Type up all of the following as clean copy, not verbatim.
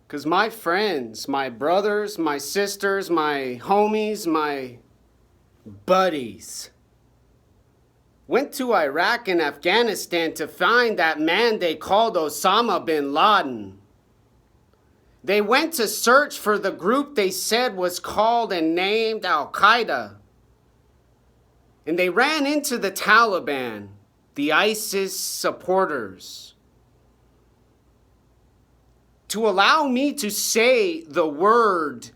Because my friends, my brothers, my sisters, my homies, my buddies went to Iraq and Afghanistan to find that man they called Osama bin Laden. They went to search for the group they said was called and named Al-Qaeda. And they ran into the Taliban, the ISIS supporters. To allow me to say the word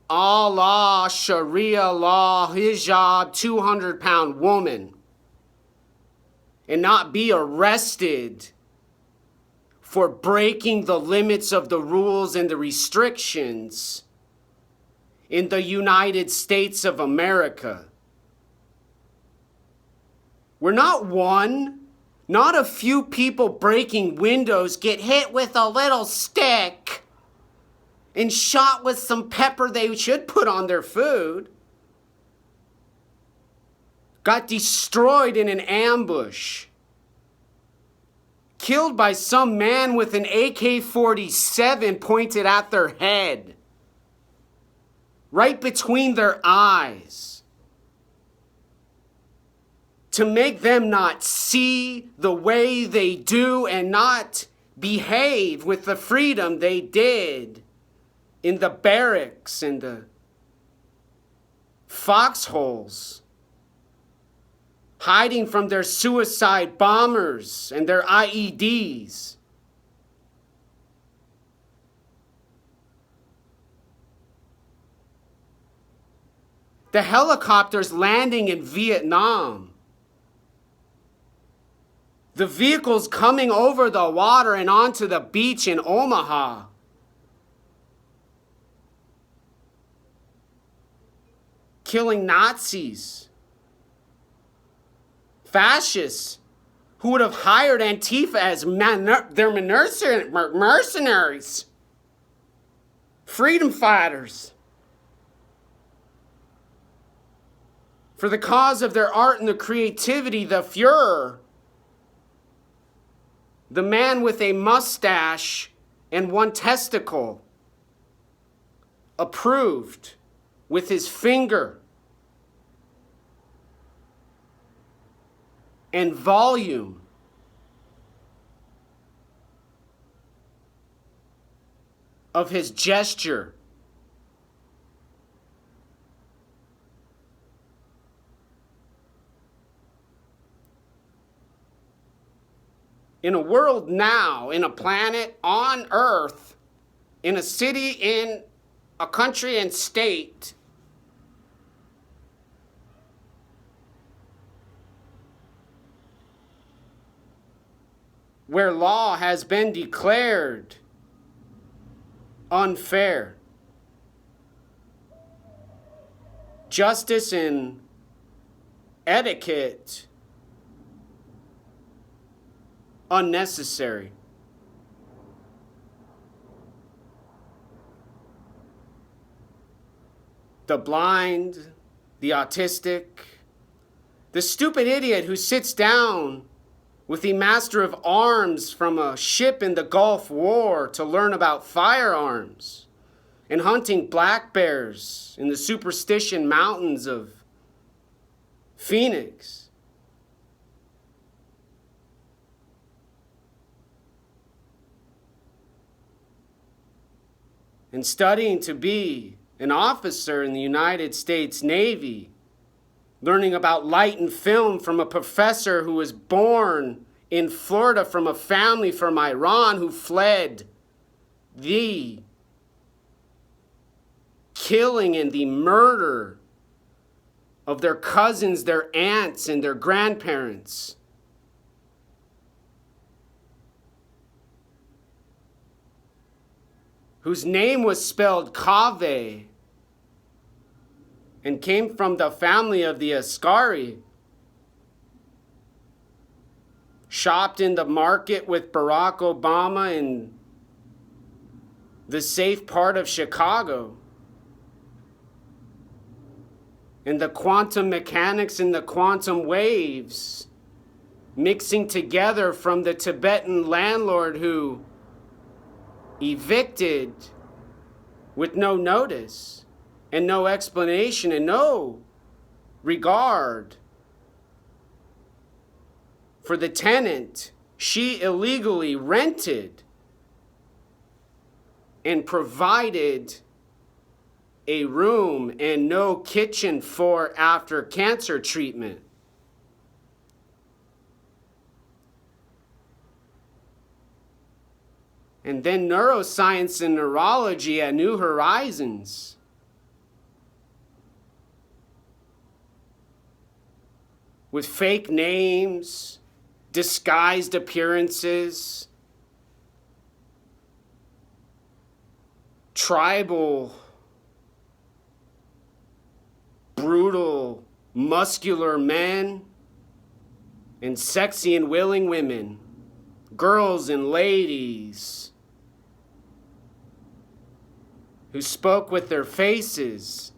Allah, Sharia law, hijab, 200-pound woman, and not be arrested for breaking the limits of the rules and the restrictions in the United States of America. We're not one, not a few people breaking windows get hit with a little stick and shot with some pepper they should put on their food. Got destroyed in an ambush. Killed by some man with an AK-47 pointed at their head. Right between their eyes. To make them not see the way they do and not behave with the freedom they did in the barracks and the foxholes, hiding from their suicide bombers and their IEDs. The helicopters landing in Vietnam. The vehicles coming over the water and onto the beach in Omaha. Killing Nazis. Fascists who would have hired Antifa as their mercenaries. Freedom fighters. For the cause of their art and the creativity, the Fuhrer. The man with a mustache and one testicle. Approved with his finger. And volume of his gesture. In a world now, in a planet, on Earth, in a city, in a country and state, where law has been declared unfair, justice and etiquette unnecessary. The blind, the autistic, the stupid idiot who sits down with the master of arms from a ship in the Gulf War to learn about firearms and hunting black bears in the Superstition Mountains of Phoenix. And studying to be an officer in the United States Navy, learning about light and film from a professor who was born in Florida from a family from Iran who fled the killing and the murder of their cousins, their aunts, and their grandparents. Whose name was spelled Kaveh and came from the family of the Ascari. Shopped in the market with Barack Obama in the safe part of Chicago. And the quantum mechanics and the quantum waves mixing together from the Tibetan landlord who evicted with no notice and no explanation and no regard for the tenant she illegally rented and provided a room and no kitchen for after cancer treatment. And then neuroscience and neurology at New Horizons. With fake names, disguised appearances, tribal, brutal, muscular men, and sexy and willing women, girls and ladies, who spoke with their faces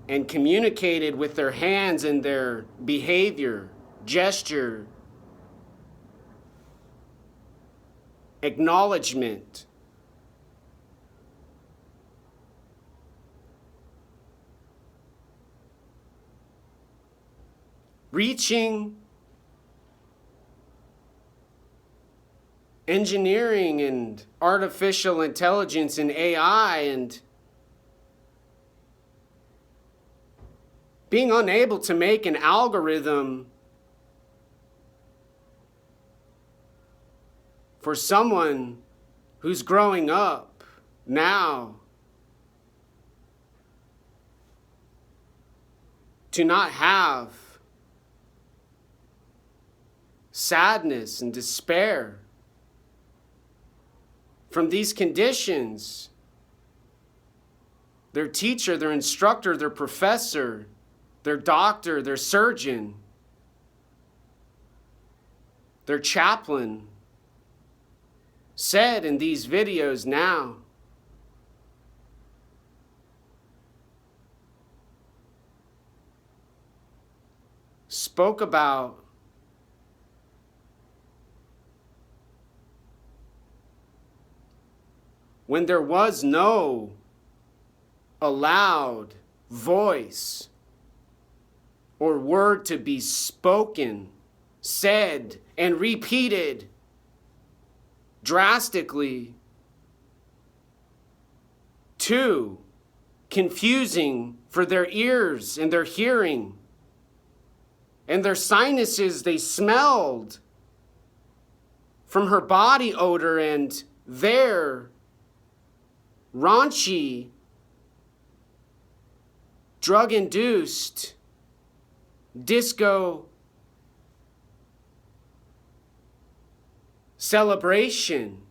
and communicated with their hands and their behavior, gesture, acknowledgement. Reaching engineering and artificial intelligence and AI, and being unable to make an algorithm for someone who's growing up now to not have sadness and despair from these conditions. Their teacher, their instructor, their professor, their doctor, their surgeon, their chaplain said in these videos now, spoke about when there was no allowed voice or word to be spoken, said, and repeated drastically, too confusing for their ears and their hearing, and their sinuses, they smelled from her body odor and their raunchy, drug-induced disco celebration.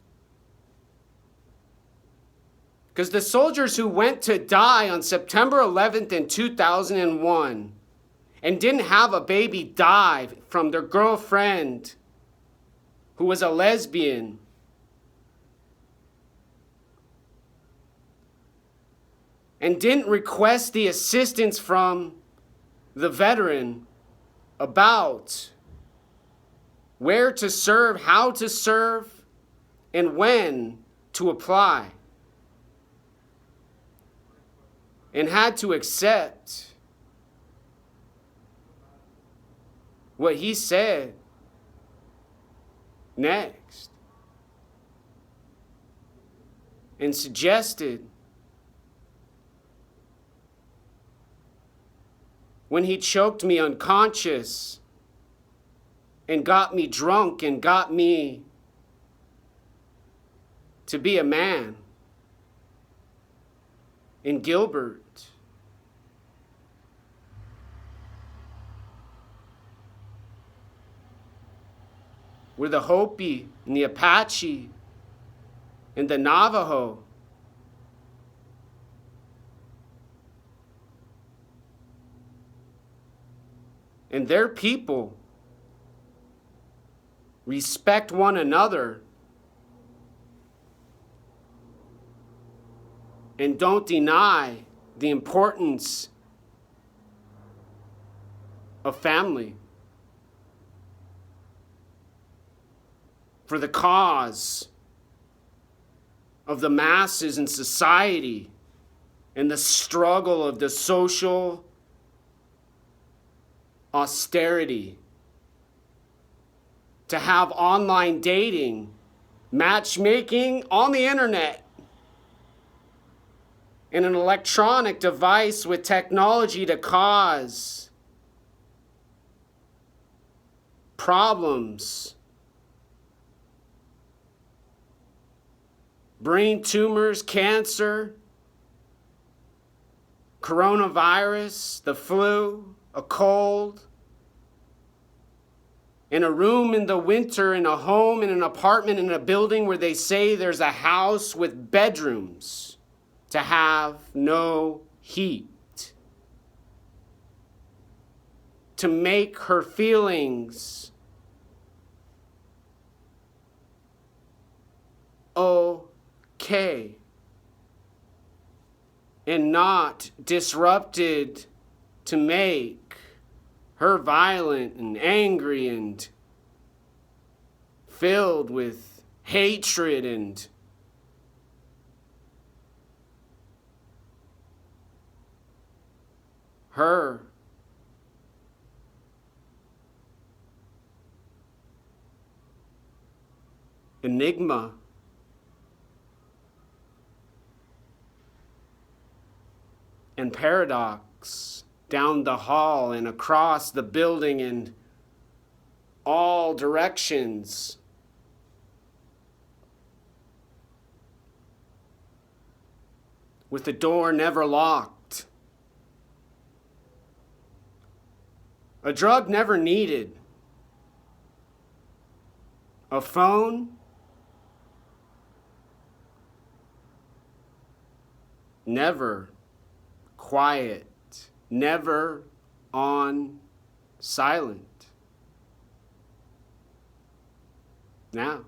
Because the soldiers who went to die on September 11th in 2001 and didn't have a baby die from their girlfriend who was a lesbian, and didn't request the assistance from the veteran about where to serve, how to serve, and when to apply, and had to accept what he said next, and suggested when he choked me unconscious and got me drunk and got me to be a man in Gilbert. Where the Hopi and the Apache and the Navajo and their people respect one another and don't deny the importance of family for the cause of the masses in society and the struggle of the social austerity. To have online dating, matchmaking on the internet, and an electronic device with technology to cause problems, brain tumors, cancer, coronavirus, the flu, a cold, in a room in the winter, in a home, in an apartment, in a building where they say there's a house with bedrooms to have no heat. To make her feelings okay and not disrupted to make her violent and angry and filled with hatred and her enigma and paradox down the hall and across the building in all directions. With the door never locked. A drug never needed. A phone never quiet. Never on silent. Now,